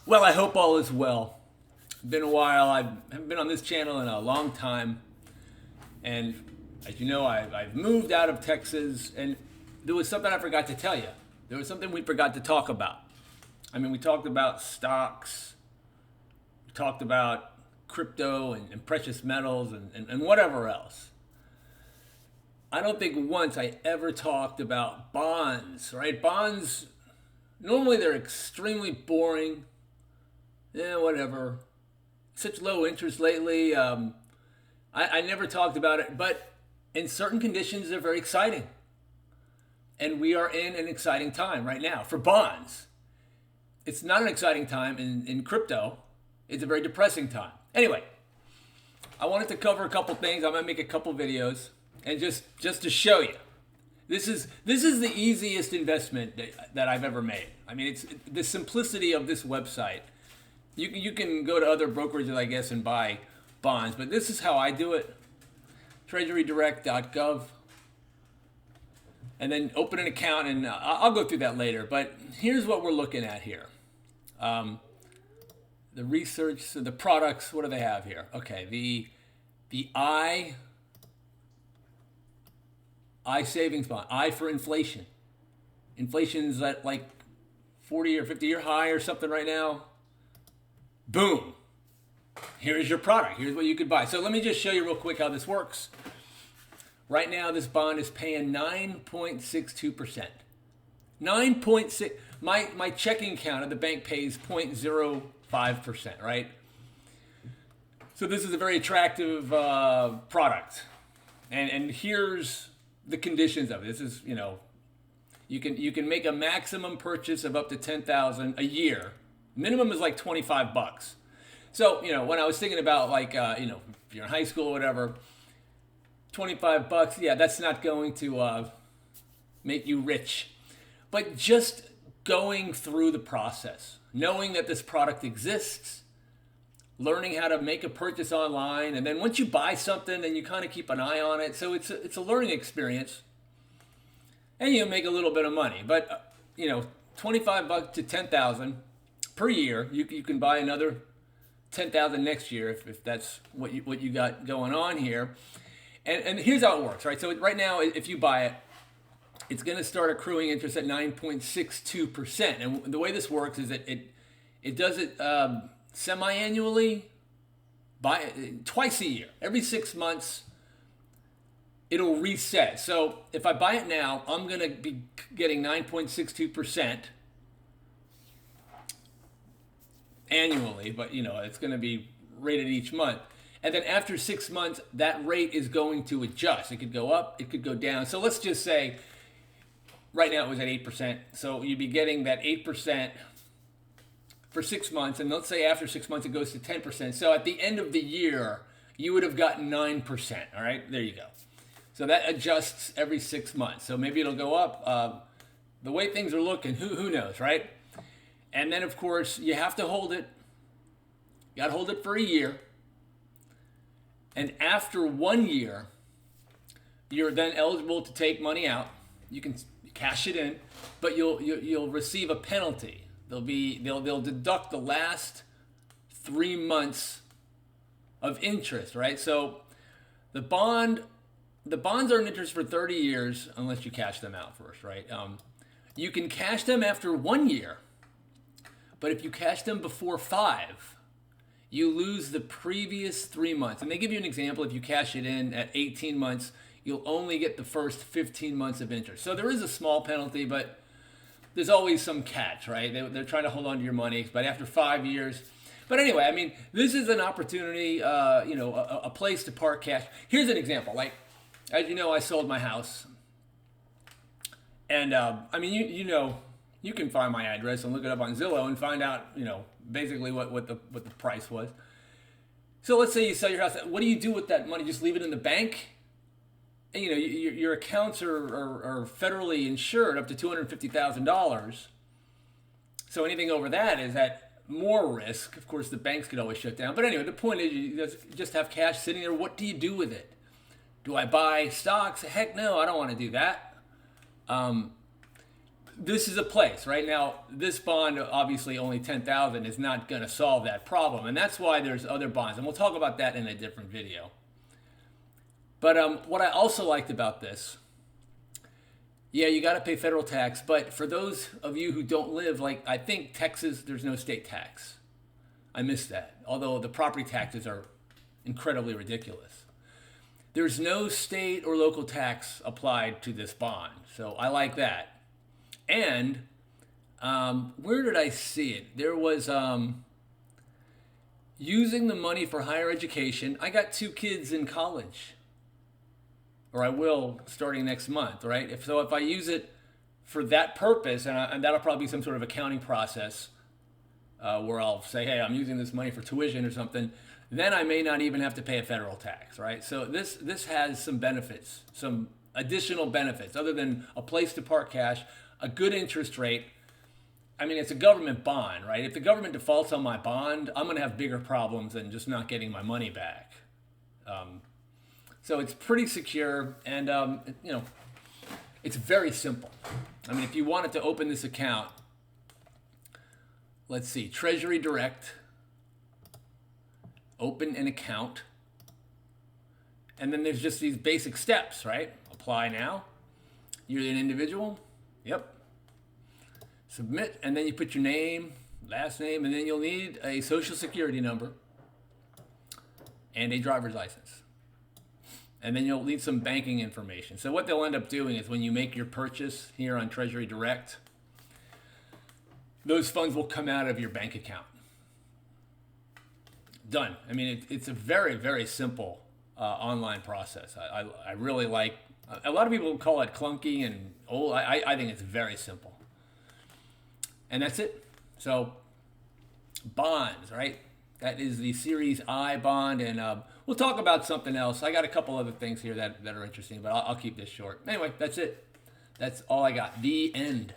Well, I hope all is well. Been a while. I haven't been on this channel in a long time, and as you know, I've moved out of Texas, and there was something I forgot to tell you. There was something we forgot to talk about. I mean, we talked about stocks, we talked about crypto and precious metals and whatever else. I don't think once I ever talked about bonds, right? Bonds, normally they're extremely boring. Yeah, whatever. Such low interest lately. I never talked about it, but in certain conditions, they're very exciting. And we are in an exciting time right now for bonds. It's not an exciting time in crypto. It's a very depressing time. Anyway, I wanted to cover a couple things. I'm gonna make a couple videos, and just to show you, this is the easiest investment that I've ever made. I mean, it's the simplicity of this website. You can go to other brokerages, I guess, and buy bonds, but this is how I do it. TreasuryDirect.gov, and then open an account, and I'll go through that later. But here's what we're looking at here. The research, so the products. What do they have here? Okay, the I savings bond. I for inflation. Inflation's at like 40 or 50-year high or something right now. Boom. Here's your product. Here's what you could buy. So let me just show you real quick how this works. Right now, this bond is paying 9.62%. 9.6. My checking account at the bank pays 0.05%, right? So this is a very attractive product. And here's the conditions of it. This is, you can make a maximum purchase of up to $10,000 a year. Minimum is like $25. So, when I was thinking about if you're in high school or whatever, $25, yeah, that's not going to make you rich. But just going through the process, knowing that this product exists, learning how to make a purchase online, and then once you buy something, then you kind of keep an eye on it. So it's a learning experience, and you make a little bit of money. But $25 to $10,000 per year, you can buy another $10,000 next year if that's what you got going on here. And here's how it works, right? So right now, if you buy it, it's going to start accruing interest at 9.62%. And the way this works is that it does it semi-annually, twice a year. Every 6 months, it'll reset. So if I buy it now, I'm going to be getting 9.62% annually, but it's going to be rated each month. And then after 6 months, that rate is going to adjust. It could go up, it could go down. So let's just say right now it was at 8%. So you'd be getting that 8% for 6 months. And let's say after 6 months, it goes to 10%. So at the end of the year, you would have gotten 9%. All right, there you go. So that adjusts every 6 months. So maybe it'll go up. The way things are looking, who knows, right? And then, of course, you have to hold it. You got to hold it for a year. And after 1 year, you're then eligible to take money out. You can cash it in, but you'll receive a penalty. They'll deduct the last 3 months of interest, right? So the bonds are in interest for 30 years unless you cash them out first, right? You can cash them after 1 year. But if you cash them before 5, you lose the previous 3 months. And they give you an example. If you cash it in at 18 months, you'll only get the first 15 months of interest. So there is a small penalty, but there's always some catch, right? They're trying to hold on to your money. But after 5 years, but anyway, I mean, this is an opportunity, a place to park cash. Here's an example. Like, as you know, I sold my house, and I mean, you can find my address and look it up on Zillow and find out, basically what the price was. So let's say you sell your house. What do you do with that money? Just leave it in the bank? And, your accounts are federally insured up to $250,000. So anything over that is at more risk. Of course, the banks could always shut down. But anyway, the point is you just have cash sitting there. What do you do with it? Do I buy stocks? Heck no, I don't want to do that. this is a place right now. This bond, obviously only 10,000, is not going to solve that problem, and that's why there's other bonds, and we'll talk about that in a different video. But what I also liked about this, yeah, you got to pay federal tax, but for those of you who don't live, like I think Texas, there's no state tax. I missed that, although the property taxes are incredibly ridiculous. There's no state or local tax applied to this bond, so I like that. And where did I see it? There was using the money for higher education. I got 2 kids in college, or I will starting next month, right? If I use it for that purpose, and that'll probably be some sort of accounting process where I'll say, hey, I'm using this money for tuition or something, then I may not even have to pay a federal tax, right? So this has some benefits, some additional benefits, other than a place to park cash, a good interest rate. I mean, it's a government bond, right? If the government defaults on my bond, I'm going to have bigger problems than just not getting my money back. So it's pretty secure, and it's very simple. I mean, if you wanted to open this account, let's see, Treasury Direct, open an account, and then there's just these basic steps, right? Apply now. You're an individual. Yep. Submit, and then you put your name, last name, and then you'll need a social security number and a driver's license. And then you'll need some banking information. So what they'll end up doing is when you make your purchase here on Treasury Direct, those funds will come out of your bank account. Done. I mean, it's a very, very simple online process. I really like. A lot of people call it clunky and old. I think it's very simple. And that's it. So bonds, right? That is the Series I bond, and we'll talk about something else. I got a couple other things here that are interesting, but I'll keep this short. Anyway, that's it. That's all I got. The end.